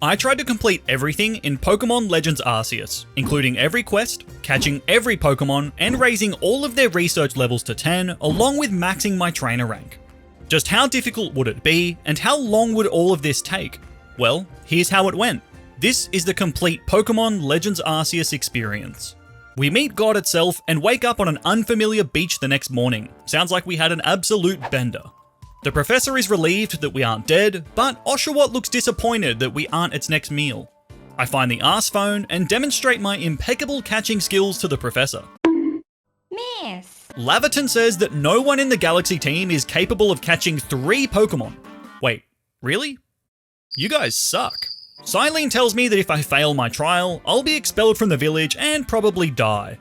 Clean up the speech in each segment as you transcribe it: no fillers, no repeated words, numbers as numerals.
I tried to complete everything in Pokemon Legends Arceus, including every quest, catching every Pokemon, and raising all of their research levels to 10, along with maxing my trainer rank. Just how difficult would it be, and how long would all of this take? Well, here's how it went. This is the complete Pokemon Legends Arceus experience. We meet God itself and wake up on an unfamiliar beach the next morning. Sounds like we had an absolute bender. The professor is relieved that we aren't dead, but Oshawott looks disappointed that we aren't its next meal. I find the Arse phone and demonstrate my impeccable catching skills to the professor. Miss. Laverton says that no one in the Galaxy team is capable of catching 3 Pokemon. Wait, really? You guys suck. Silene tells me that if I fail my trial, I'll be expelled from the village and probably die.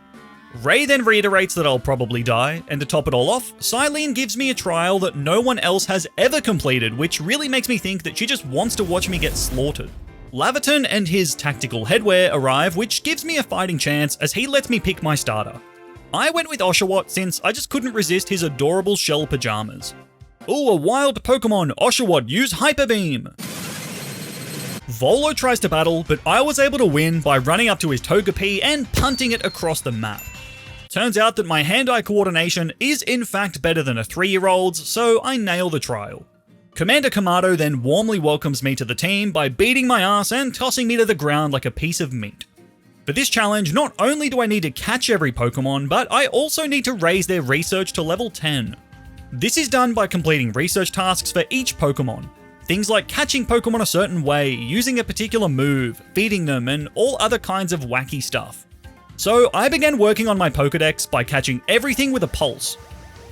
Ray then reiterates that I'll probably die, and to top it all off, Silene gives me a trial that no one else has ever completed, which really makes me think that she just wants to watch me get slaughtered. Laverton and his tactical headwear arrive, which gives me a fighting chance as he lets me pick my starter. I went with Oshawott since I just couldn't resist his adorable shell pajamas. Ooh, a wild Pokemon! Oshawott, use Hyper Beam! Volo tries to battle, but I was able to win by running up to his Togepi and punting it across the map. Turns out that my hand-eye coordination is in fact better than a 3-year-old's, so I nail the trial. Commander Kamado then warmly welcomes me to the team by beating my ass and tossing me to the ground like a piece of meat. For this challenge, not only do I need to catch every Pokemon, but I also need to raise their research to level 10. This is done by completing research tasks for each Pokemon. Things like catching Pokemon a certain way, using a particular move, feeding them, and all other kinds of wacky stuff. So I began working on my Pokedex by catching everything with a pulse.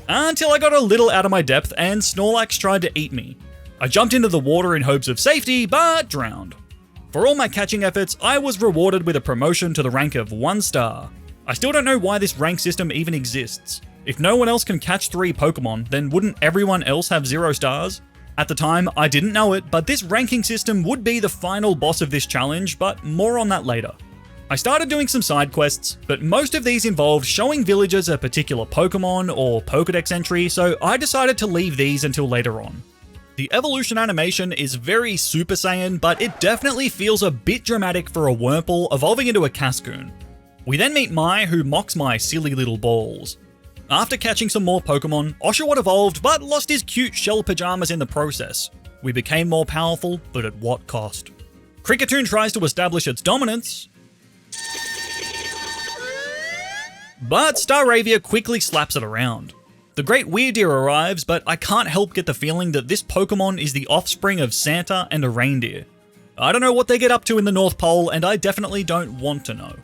Until I got a little out of my depth and Snorlax tried to eat me. I jumped into the water in hopes of safety, but drowned. For all my catching efforts, I was rewarded with a promotion to the rank of 1 star. I still don't know why this rank system even exists. If no one else can catch 3 Pokemon, then wouldn't everyone else have 0 stars? At the time, I didn't know it, but this ranking system would be the final boss of this challenge, but more on that later. I started doing some side quests, but most of these involved showing villagers a particular Pokemon or Pokedex entry, so I decided to leave these until later on. The evolution animation is very Super Saiyan, but it definitely feels a bit dramatic for a Wurmple evolving into a Cascoon. We then meet Mai, who mocks my silly little balls. After catching some more Pokemon, Oshawott evolved but lost his cute shell pajamas in the process. We became more powerful, but at what cost? Kricketune tries to establish its dominance, but Staravia quickly slaps it around. The Great Weirdeer arrives, but I can't help get the feeling that this Pokemon is the offspring of Santa and a reindeer. I don't know what they get up to in the North Pole, and I definitely don't want to know.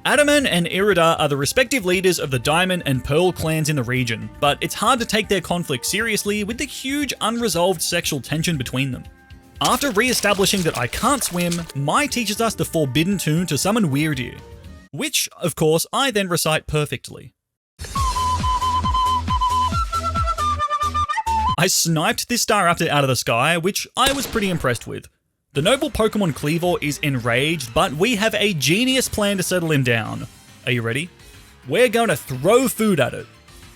Adaman and Irida are the respective leaders of the Diamond and Pearl clans in the region, but it's hard to take their conflict seriously with the huge unresolved sexual tension between them. After re-establishing that I can't swim, Mai teaches us the forbidden tune to summon Weirdeer, which, of course, I then recite perfectly. I sniped this Staraptor out of the sky, which I was pretty impressed with. The noble Pokemon Kleavor is enraged, but we have a genius plan to settle him down. Are you ready? We're going to throw food at it.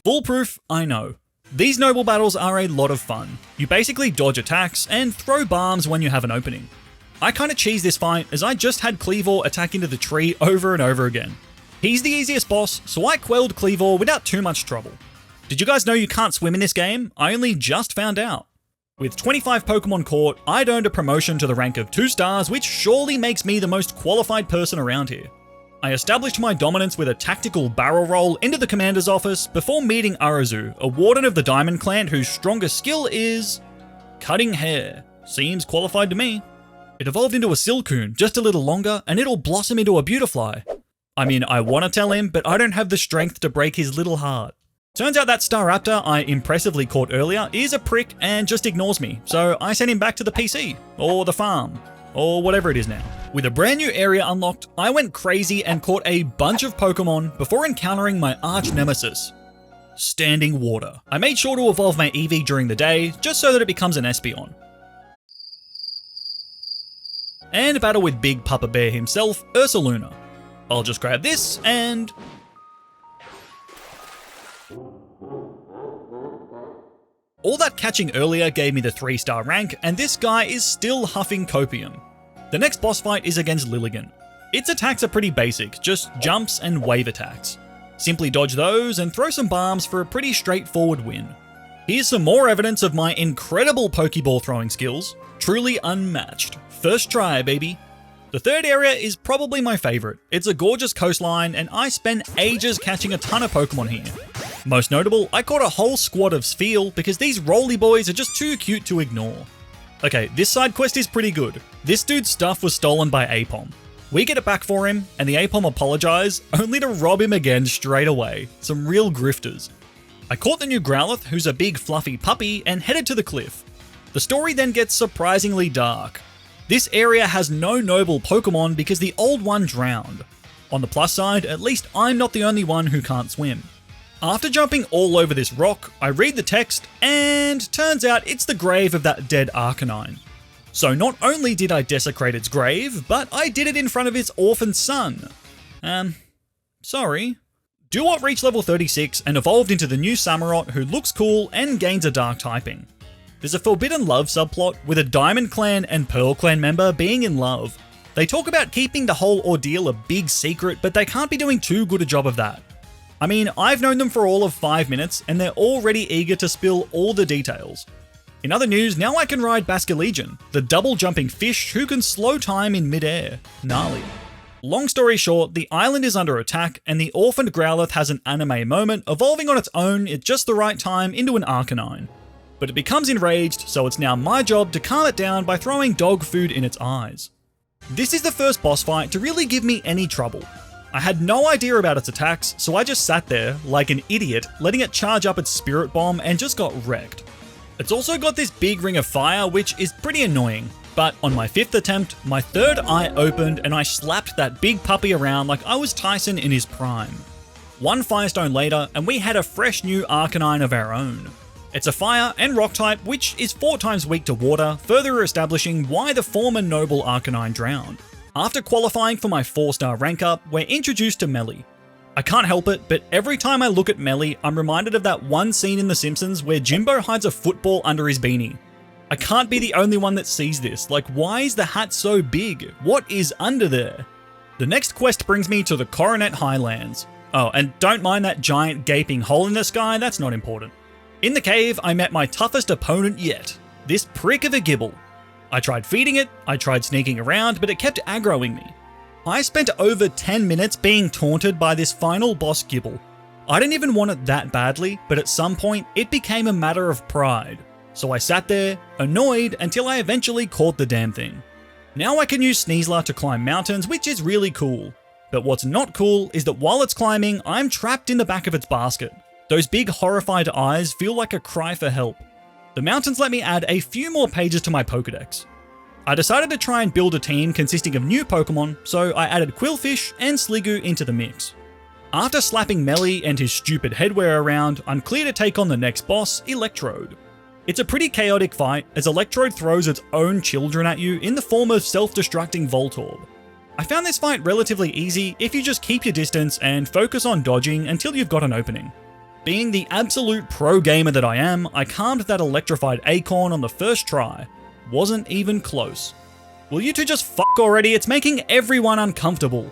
Foolproof, I know. These noble battles are a lot of fun. You basically dodge attacks and throw bombs when you have an opening. I kinda cheesed this fight as I just had Kleavor attack into the tree over and over again. He's the easiest boss, so I quelled Kleavor without too much trouble. Did you guys know you can't swim in this game? I only just found out. With 25 Pokemon caught, I'd earned a promotion to the rank of 2 stars, which surely makes me the most qualified person around here. I established my dominance with a tactical barrel roll into the commander's office before meeting Arazu, a warden of the Diamond clan whose strongest skill is cutting hair. Seems qualified to me. It evolved into a Silcoon, just a little longer, and it'll blossom into a Beautifly. I mean, I want to tell him, but I don't have the strength to break his little heart. Turns out that Staraptor I impressively caught earlier is a prick and just ignores me, so I sent him back to the PC, or the farm, or whatever it is now. With a brand new area unlocked, I went crazy and caught a bunch of Pokemon before encountering my arch nemesis, Standing Water. I made sure to evolve my Eevee during the day, just so that it becomes an Espeon. And battle with Big Papa Bear himself, Ursaluna. I'll just grab this and... All that catching earlier gave me the 3-star rank, and this guy is still huffing copium. The next boss fight is against Lilligant. Its attacks are pretty basic, just jumps and wave attacks. Simply dodge those and throw some bombs for a pretty straightforward win. Here's some more evidence of my incredible Pokeball throwing skills. Truly unmatched. First try, baby. The third area is probably my favourite. It's a gorgeous coastline and I spent ages catching a ton of Pokemon here. Most notable, I caught a whole squad of Spheal because these roly boys are just too cute to ignore. Okay, this side quest is pretty good. This dude's stuff was stolen by Apom. We get it back for him, and the Apom apologise, only to rob him again straight away. Some real grifters. I caught the new Growlithe, who's a big fluffy puppy, and headed to the cliff. The story then gets surprisingly dark. This area has no noble Pokemon because the old one drowned. On the plus side, at least I'm not the only one who can't swim. After jumping all over this rock, I read the text, and turns out it's the grave of that dead Arcanine. So not only did I desecrate its grave, but I did it in front of its orphan son. Sorry. Dewott reached level 36 and evolved into the new Samurott who looks cool and gains a dark typing. There's a forbidden love subplot with a Diamond Clan and Pearl Clan member being in love. They talk about keeping the whole ordeal a big secret, but they can't be doing too good a job of that. I mean, I've known them for all of 5 minutes and they're already eager to spill all the details. In other news, now I can ride Basculegion, the double jumping fish who can slow time in midair. Gnarly. Long story short, the island is under attack and the orphaned Growlithe has an anime moment, evolving on its own at just the right time into an Arcanine. But it becomes enraged, so it's now my job to calm it down by throwing dog food in its eyes. This is the first boss fight to really give me any trouble. I had no idea about its attacks, so I just sat there, like an idiot, letting it charge up its Spirit Bomb and just got wrecked. It's also got this big ring of fire, which is pretty annoying, but on my 5th attempt, my third eye opened and I slapped that big puppy around like I was Tyson in his prime. One Firestone later, and we had a fresh new Arcanine of our own. It's a fire and rock type, which is 4 times weak to water, further establishing why the former noble Arcanine drowned. After qualifying for my 4-star rank up, we're introduced to Melly. I can't help it, but every time I look at Melly, I'm reminded of that one scene in The Simpsons where Jimbo hides a football under his beanie. I can't be the only one that sees this, like why is the hat so big? What is under there? The next quest brings me to the Coronet Highlands. Oh, and don't mind that giant gaping hole in the sky, that's not important. In the cave, I met my toughest opponent yet, this prick of a Gibble. I tried feeding it, I tried sneaking around, but it kept aggroing me. I spent over 10 minutes being taunted by this final boss Gibble. I didn't even want it that badly, but at some point, it became a matter of pride. So I sat there, annoyed, until I eventually caught the damn thing. Now I can use Sneasler to climb mountains, which is really cool. But what's not cool is that while it's climbing, I'm trapped in the back of its basket. Those big horrified eyes feel like a cry for help. The mountains let me add a few more pages to my Pokedex. I decided to try and build a team consisting of new Pokemon, so I added Quillfish and Sliggoo into the mix. After slapping Melly and his stupid headwear around, I'm clear to take on the next boss, Electrode. It's a pretty chaotic fight, as Electrode throws its own children at you in the form of self-destructing Voltorb. I found this fight relatively easy if you just keep your distance and focus on dodging until you've got an opening. Being the absolute pro gamer that I am, I calmed that electrified acorn on the first try. Wasn't even close. Will you two just fuck already? It's making everyone uncomfortable.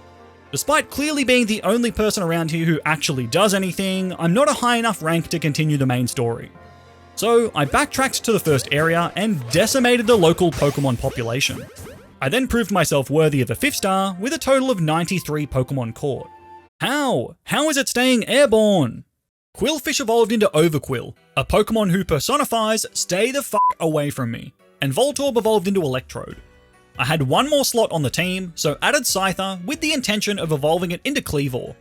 Despite clearly being the only person around here who actually does anything, I'm not a high enough rank to continue the main story. So I backtracked to the first area and decimated the local Pokemon population. I then proved myself worthy of a 5th star with a total of 93 Pokemon caught. How? How is it staying airborne? Quillfish evolved into Overquill, a Pokemon who personifies stay the fuck away from me, and Voltorb evolved into Electrode. I had one more slot on the team, so added Scyther with the intention of evolving it into Cleavor.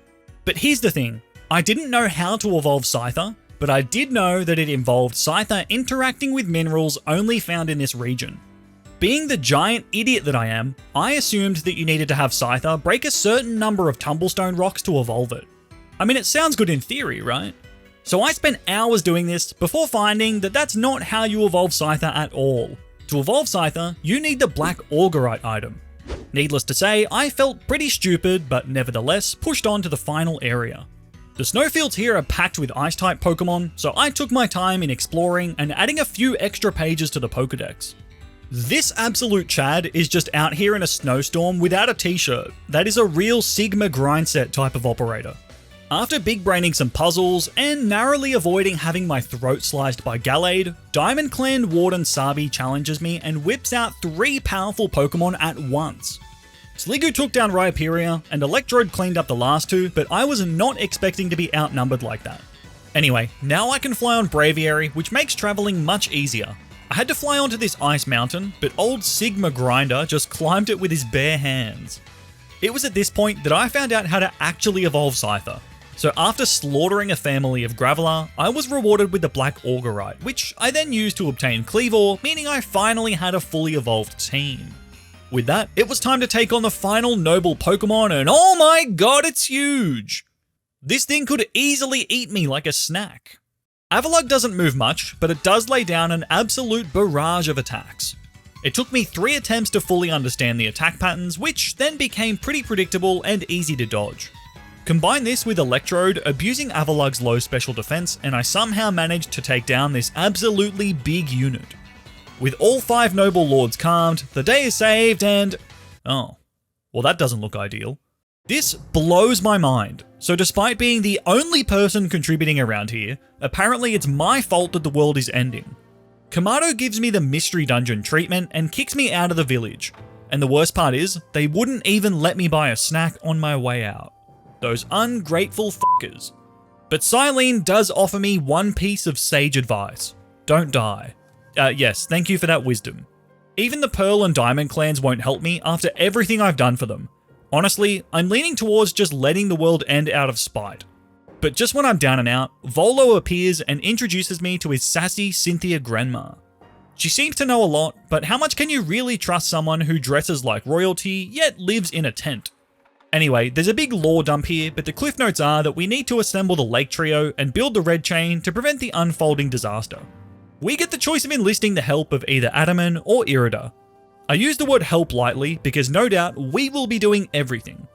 But here's the thing, I didn't know how to evolve Scyther, but I did know that it involved Scyther interacting with minerals only found in this region. Being the giant idiot that I am, I assumed that you needed to have Scyther break a certain number of Tumblestone rocks to evolve it. I mean, it sounds good in theory, right? So I spent hours doing this before finding that that's not how you evolve Scyther at all. To evolve Scyther, you need the Black Augurite item. Needless to say, I felt pretty stupid, but nevertheless pushed on to the final area. The snowfields here are packed with Ice-type Pokemon, so I took my time in exploring and adding a few extra pages to the Pokedex. This absolute Chad is just out here in a snowstorm without a t-shirt. That is a real Sigma grind set type of operator. After big braining some puzzles and narrowly avoiding having my throat sliced by Gallade, Diamond Clan Warden Sabi challenges me and whips out 3 powerful Pokemon at once. Sliggoo took down Rhyperior and Electrode cleaned up the last 2, but I was not expecting to be outnumbered like that. Anyway, now I can fly on Braviary, which makes travelling much easier. I had to fly onto this ice mountain, but old Sigma Grinder just climbed it with his bare hands. It was at this point that I found out how to actually evolve Scyther. So after slaughtering a family of Graveler, I was rewarded with the Black Augurite, which I then used to obtain Cleavor, meaning I finally had a fully evolved team. With that, it was time to take on the final noble Pokemon, and oh my god, it's huge! This thing could easily eat me like a snack. Avalugg doesn't move much, but it does lay down an absolute barrage of attacks. It took me 3 attempts to fully understand the attack patterns, which then became pretty predictable and easy to dodge. Combine this with Electrode abusing Avalugg's low special defense, and I somehow managed to take down this absolutely big unit. With all 5 noble lords calmed, the day is saved and... oh, well that doesn't look ideal. This blows my mind. So despite being the only person contributing around here, apparently it's my fault that the world is ending. Kamado gives me the mystery dungeon treatment and kicks me out of the village. And the worst part is, they wouldn't even let me buy a snack on my way out. Those ungrateful fuckers. But Silene does offer me one piece of sage advice. Don't die. Yes, thank you for that wisdom. Even the Pearl and Diamond clans won't help me after everything I've done for them. Honestly, I'm leaning towards just letting the world end out of spite. But just when I'm down and out, Volo appears and introduces me to his sassy Cynthia Grandma. She seems to know a lot, but how much can you really trust someone who dresses like royalty, yet lives in a tent? Anyway, there's a big lore dump here, but the cliff notes are that we need to assemble the Lake Trio and build the Red Chain to prevent the unfolding disaster. We get the choice of enlisting the help of either Adaman or Irida. I use the word help lightly because no doubt we will be doing everything.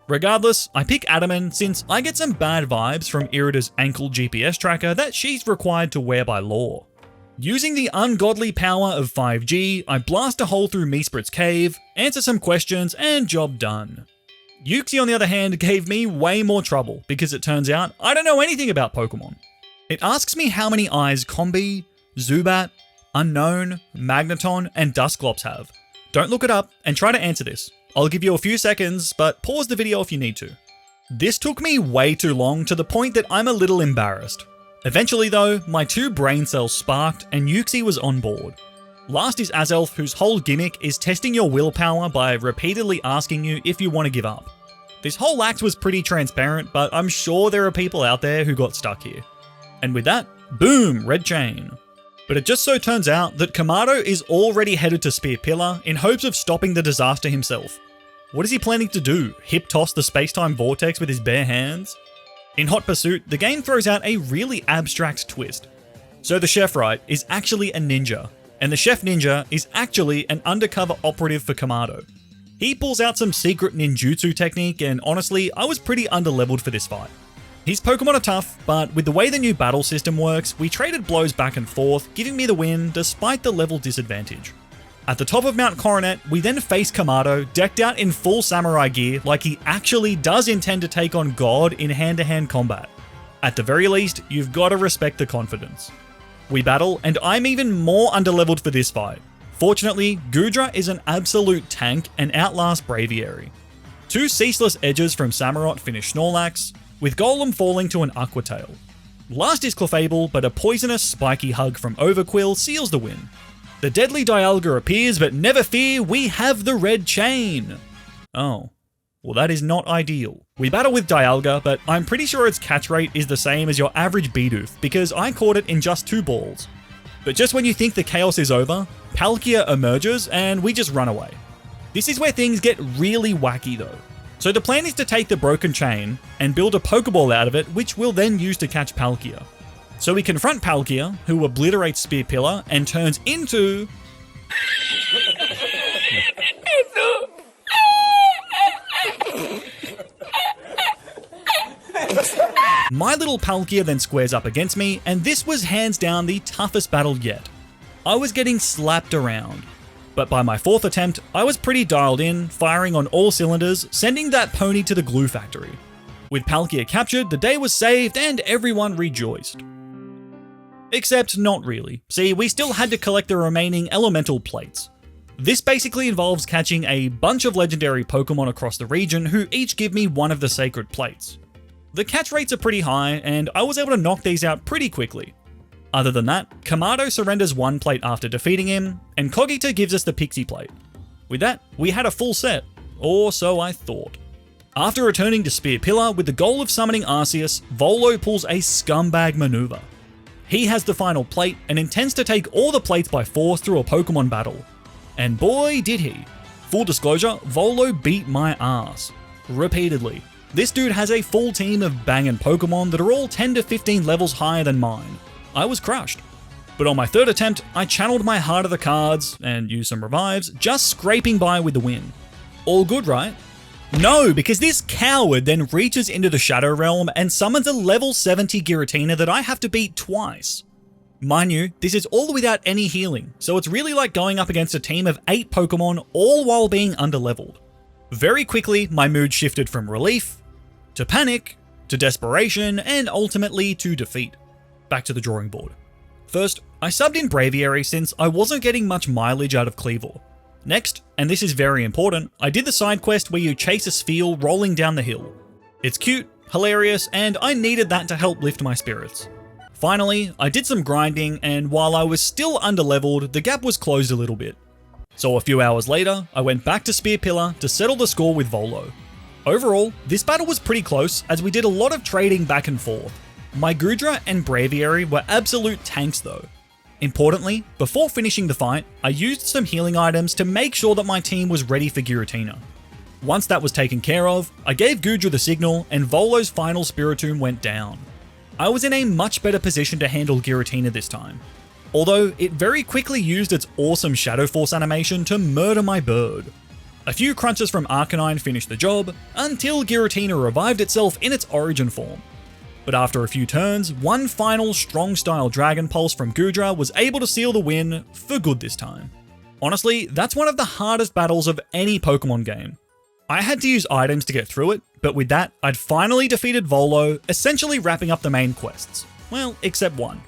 Regardless, I pick Adaman since I get some bad vibes from Irida's ankle GPS tracker that she's required to wear by law. Using the ungodly power of 5G, I blast a hole through Meesprit's cave, answer some questions, and job done. Yuxi, on the other hand, gave me way more trouble because it turns out I don't know anything about Pokemon. It asks me how many eyes Combi, Zubat, Unknown, Magneton, and Dusclops have. Don't look it up and try to answer this. I'll give you a few seconds, but pause the video if you need to. This took me way too long to the point that I'm a little embarrassed. Eventually though, my 2 brain cells sparked and Yuxi was on board. Last is Azelf, whose whole gimmick is testing your willpower by repeatedly asking you if you want to give up. This whole act was pretty transparent, but I'm sure there are people out there who got stuck here. And with that, boom, Red Chain. But it just so turns out that Kamado is already headed to Spear Pillar in hopes of stopping the disaster himself. What is he planning to do? Hip toss the space-time vortex with his bare hands? In hot pursuit, the game throws out a really abstract twist. So the Chef Right is actually a ninja, and the Chef Ninja is actually an undercover operative for Kamado. He pulls out some secret ninjutsu technique, and honestly, I was pretty underleveled for this fight. His Pokemon are tough, but with the way the new battle system works, we traded blows back and forth, giving me the win despite the level disadvantage. At the top of Mount Coronet, we then face Kamado, decked out in full samurai gear like he actually does intend to take on God in hand-to-hand combat. At the very least, you've got to respect the confidence. We battle, and I'm even more underleveled for this fight. Fortunately, Goodra is an absolute tank and outlasts Braviary. 2 ceaseless edges from Samurott finish Snorlax, with Golem falling to an Aqua Tail. Last is Clefable, but a poisonous spiky hug from Overquill seals the win. The deadly Dialga appears, but never fear, we have the Red Chain! Oh, well that is not ideal. We battle with Dialga, but I'm pretty sure its catch rate is the same as your average Bidoof, because I caught it in just 2 balls. But just when you think the chaos is over, Palkia emerges and we just run away. This is where things get really wacky though. So the plan is to take the broken chain and build a Pokeball out of it, which we'll then use to catch Palkia. So we confront Palkia, who obliterates Spear Pillar and turns into... My little Palkia then squares up against me, and this was hands down the toughest battle yet. I was getting slapped around. But by my 4th attempt, I was pretty dialed in, firing on all cylinders, sending that pony to the glue factory. With Palkia captured, the day was saved and everyone rejoiced. Except not really. See, we still had to collect the remaining elemental plates. This basically involves catching a bunch of legendary Pokemon across the region who each give me one of the sacred plates. The catch rates are pretty high, and I was able to knock these out pretty quickly. Other than that, Kamado surrenders one plate after defeating him, and Kogita gives us the Pixie plate. With that, we had a full set, or so I thought. After returning to Spear Pillar with the goal of summoning Arceus, Volo pulls a scumbag maneuver. He has the final plate and intends to take all the plates by force through a Pokemon battle. And boy did he. Full disclosure, Volo beat my ass. Repeatedly. This dude has a full team of bangin' Pokemon that are all 10 to 15 levels higher than mine. I was crushed. But on my 3rd attempt, I channeled my Heart of the Cards and used some revives, just scraping by with the win. All good, right? No, because this coward then reaches into the Shadow Realm and summons a level 70 Giratina that I have to beat twice. Mind you, this is all without any healing, so it's really like going up against a team of 8 Pokemon all while being underleveled. Very quickly, my mood shifted from relief, to panic, to desperation, and ultimately to defeat. Back to the drawing board. First, I subbed in Braviary since I wasn't getting much mileage out of Cleavor. Next, and this is very important, I did the side quest where you chase a Spheal rolling down the hill. It's cute, hilarious, and I needed that to help lift my spirits. Finally, I did some grinding, and while I was still underleveled, the gap was closed a little bit. So a few hours later, I went back to Spear Pillar to settle the score with Volo. Overall, this battle was pretty close as we did a lot of trading back and forth. My Goodra and Braviary were absolute tanks though. Importantly, before finishing the fight, I used some healing items to make sure that my team was ready for Giratina. Once that was taken care of, I gave Goodra the signal and Volo's final Spiritomb went down. I was in a much better position to handle Giratina this time. Although, it very quickly used its awesome Shadow Force animation to murder my bird. A few crunches from Arcanine finished the job, until Giratina revived itself in its origin form. But after a few turns, one final strong style Dragon Pulse from Goodra was able to seal the win for good this time. Honestly, that's one of the hardest battles of any Pokemon game. I had to use items to get through it, but with that, I'd finally defeated Volo, essentially wrapping up the main quests. Well, except one.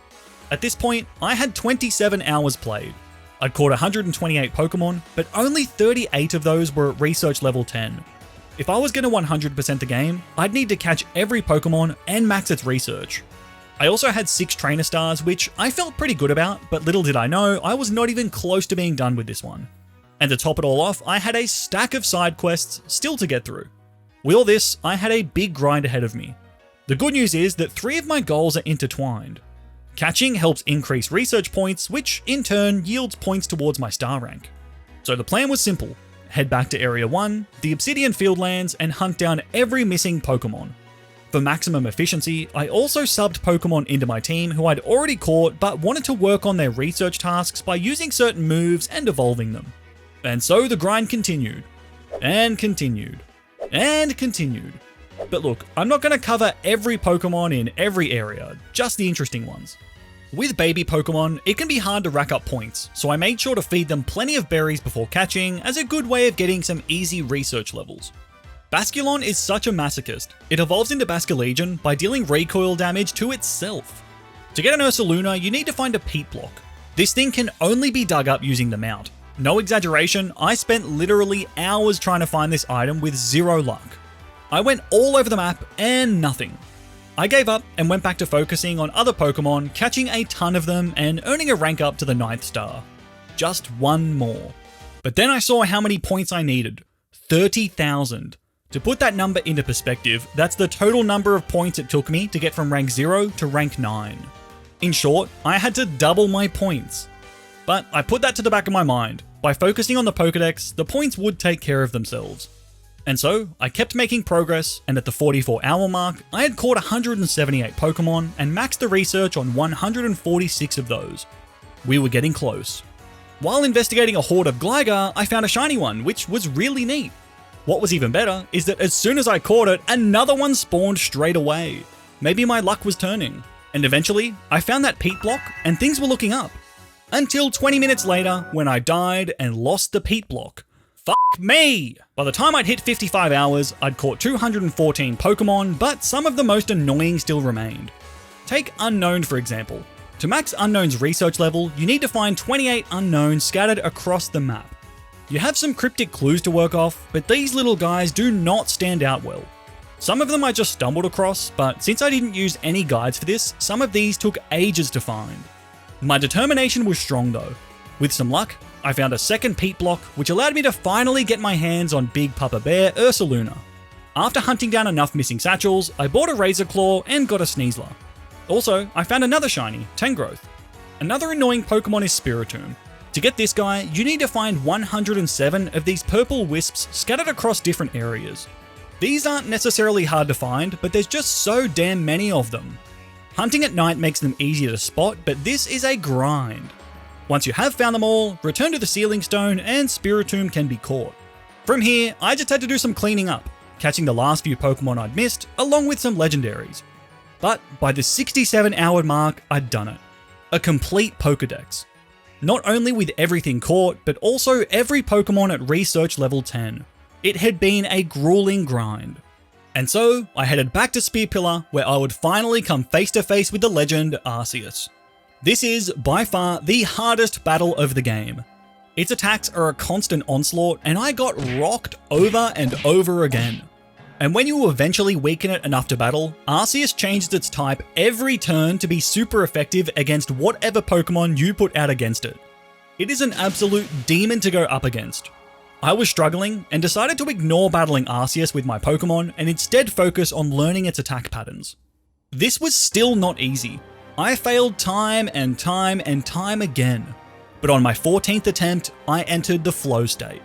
At this point, I had 27 hours played. I'd caught 128 Pokemon, but only 38 of those were at Research Level 10. If I was going to 100% the game, I'd need to catch every Pokemon and max its research. I also had 6 trainer stars, which I felt pretty good about, but little did I know, I was not even close to being done with this one. And to top it all off, I had a stack of side quests still to get through. With all this, I had a big grind ahead of me. The good news is that 3 of my goals are intertwined. Catching helps increase research points, which in turn yields points towards my star rank. So the plan was simple. Head back to Area 1, the Obsidian Fieldlands, and hunt down every missing Pokemon. For maximum efficiency, I also subbed Pokemon into my team who I'd already caught but wanted to work on their research tasks by using certain moves and evolving them. And so the grind continued, and continued, and continued. But look, I'm not going to cover every Pokemon in every area, just the interesting ones. With baby Pokemon, it can be hard to rack up points, so I made sure to feed them plenty of berries before catching as a good way of getting some easy research levels. Basculon is such a masochist. It evolves into Basculegion by dealing recoil damage to itself. To get an Ursaluna, you need to find a peat block. This thing can only be dug up using the mount. No exaggeration, I spent literally hours trying to find this item with 0 luck. I went all over the map and nothing. I gave up and went back to focusing on other Pokemon, catching a ton of them and earning a rank up to the 9th star. Just one more. But then I saw how many points I needed. 30,000. To put that number into perspective, that's the total number of points it took me to get from rank 0 to rank 9. In short, I had to double my points. But I put that to the back of my mind. By focusing on the Pokédex, the points would take care of themselves. And so, I kept making progress, and at the 44-hour mark, I had caught 178 Pokemon and maxed the research on 146 of those. We were getting close. While investigating a horde of Gligar, I found a shiny one, which was really neat. What was even better is that as soon as I caught it, another one spawned straight away. Maybe my luck was turning. And eventually, I found that peat block, and things were looking up. Until 20 minutes later when I died and lost the peat block. Fuck me! By the time I'd hit 55 hours, I'd caught 214 Pokemon, but some of the most annoying still remained. Take Unknown for example. To max Unknown's research level, you need to find 28 Unknowns scattered across the map. You have some cryptic clues to work off, but these little guys do not stand out well. Some of them I just stumbled across, but since I didn't use any guides for this, some of these took ages to find. My determination was strong though. With some luck, I found a second peat block, which allowed me to finally get my hands on Big Papa Bear Ursaluna. After hunting down enough missing satchels, I bought a Razor Claw and got a Sneasler. Also, I found another shiny, Tangrowth. Another annoying Pokemon is Spirotom. To get this guy, you need to find 107 of these purple wisps scattered across different areas. These aren't necessarily hard to find, but there's just so damn many of them. Hunting at night makes them easier to spot, but this is a grind. Once you have found them all, return to the Sealing Stone and Spiritomb can be caught. From here, I just had to do some cleaning up, catching the last few Pokemon I'd missed, along with some legendaries. But by the 67-hour mark, I'd done it. A complete Pokedex. Not only with everything caught, but also every Pokemon at Research Level 10. It had been a grueling grind. And so, I headed back to Spear Pillar, where I would finally come face to face with the legend Arceus. This is, by far, the hardest battle of the game. Its attacks are a constant onslaught, and I got rocked over and over again. And when you eventually weaken it enough to battle, Arceus changes its type every turn to be super effective against whatever Pokemon you put out against it. It is an absolute demon to go up against. I was struggling and decided to ignore battling Arceus with my Pokemon and instead focus on learning its attack patterns. This was still not easy. I failed time and time and time again, but on my 14th attempt, I entered the flow state.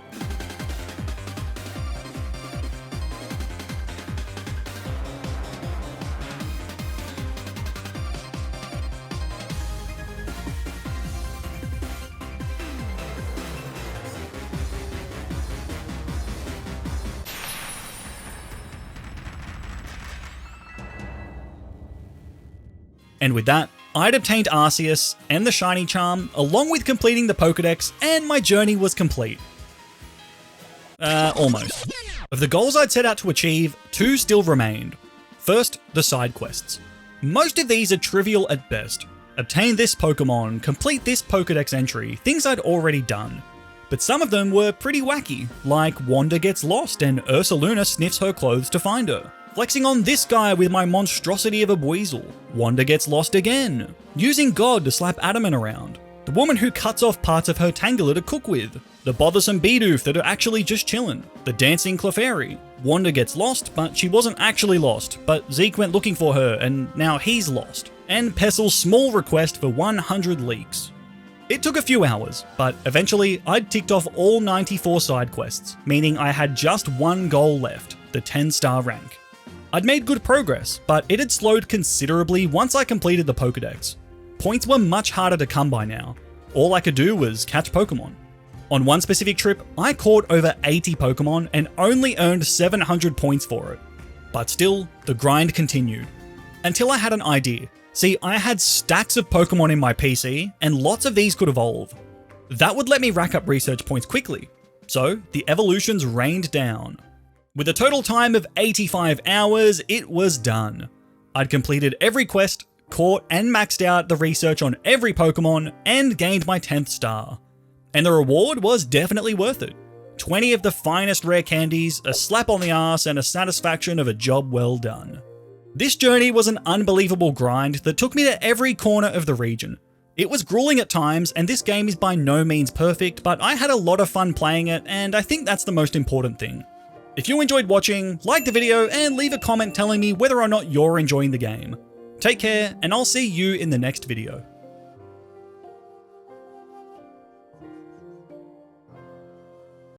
And with that, I'd obtained Arceus and the Shiny Charm, along with completing the Pokedex, and my journey was complete. Almost. Of the goals I'd set out to achieve, 2 still remained. First, the side quests. Most of these are trivial at best. Obtain this Pokemon, complete this Pokedex entry, things I'd already done. But some of them were pretty wacky, like Wanda gets lost and Ursaluna sniffs her clothes to find her. Flexing on this guy with my monstrosity of a Weasel. Wanda gets lost again. Using God to slap Adamant around. The woman who cuts off parts of her Tangela to cook with. The bothersome Bidoof that are actually just chillin'. The dancing Clefairy. Wanda gets lost, but she wasn't actually lost, but Zeke went looking for her and now he's lost. And Pessel's small request for 100 leaks. It took a few hours, but eventually I'd ticked off all 94 side quests, meaning I had just one goal left, the 10-star rank. I'd made good progress, but it had slowed considerably once I completed the Pokedex. Points were much harder to come by now. All I could do was catch Pokemon. On one specific trip, I caught over 80 Pokemon and only earned 700 points for it. But still, the grind continued. Until I had an idea. See, I had stacks of Pokemon in my PC, and lots of these could evolve. That would let me rack up research points quickly. So, the evolutions rained down. With a total time of 85 hours, it was done. I'd completed every quest, caught and maxed out the research on every Pokemon, and gained my 10th star. And the reward was definitely worth it. 20 of the finest rare candies, a slap on the ass, and a satisfaction of a job well done. This journey was an unbelievable grind that took me to every corner of the region. It was grueling at times, and this game is by no means perfect, but I had a lot of fun playing it, and I think that's the most important thing. If you enjoyed watching, like the video and leave a comment telling me whether or not you're enjoying the game. Take care, and I'll see you in the next video.